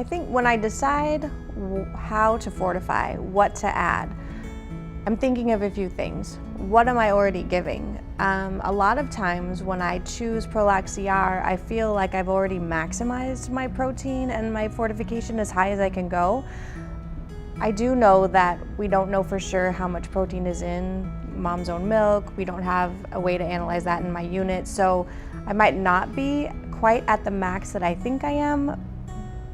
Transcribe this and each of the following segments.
I think when I decide how to fortify, what to add, I'm thinking of a few things. What am I already giving? A lot of times when I choose Prolax CR, I feel like I've already maximized my protein and my fortification as high as I can go. I do know that we don't know for sure how much protein is in mom's own milk. We don't have a way to analyze that in my unit, so I might not be quite at the max that I think I am.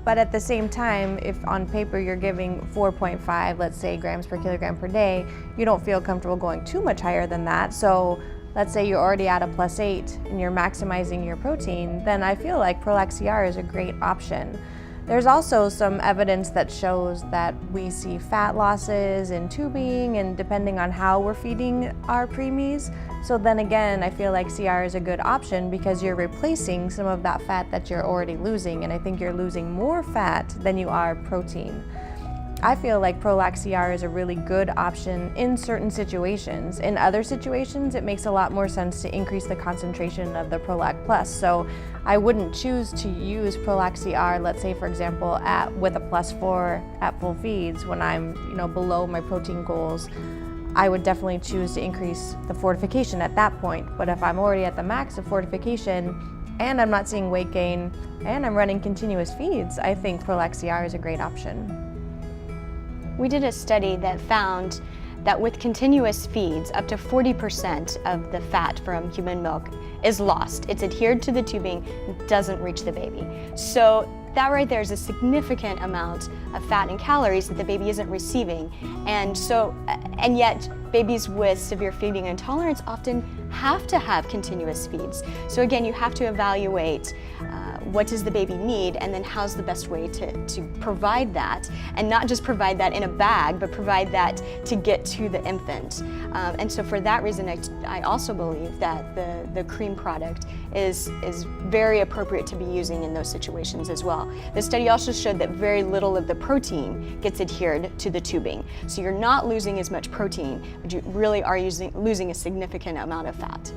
But at the same time, if on paper you're giving 4.5, let's say, grams per kilogram per day, you don't feel comfortable going too much higher than that. So let's say you're already at a +8 and you're maximizing your protein, then I feel like Prolax CR is a great option. There's also some evidence that shows that we see fat losses in tubing and depending on how we're feeding our preemies. So then again, I feel like CR is a good option because you're replacing some of that fat that you're already losing, and I think you're losing more fat than you are protein. I feel like Prolax CR is a really good option in certain situations. In other situations, it makes a lot more sense to increase the concentration of the Prolac Plus. So I wouldn't choose to use Prolax CR, let's say for example, with a +4 at full feeds when I'm below my protein goals. I would definitely choose to increase the fortification at that point. But if I'm already at the max of fortification and I'm not seeing weight gain and I'm running continuous feeds, I think Prolax CR is a great option. We did a study that found that with continuous feeds, up to 40% of the fat from human milk is lost. It's adhered to the tubing, doesn't reach the baby. So that right there is a significant amount of fat and calories that the baby isn't receiving. And yet babies with severe feeding intolerance often have to have continuous feeds. So again, you have to evaluate what does the baby need, and then how's the best way to provide that, and not just provide that in a bag, but provide that to get to the infant. And so for that reason, I also believe that the cream product is very appropriate to be using in those situations as well. The study also showed that very little of the protein gets adhered to the tubing. So you're not losing as much protein, but you really are losing a significant amount of fat.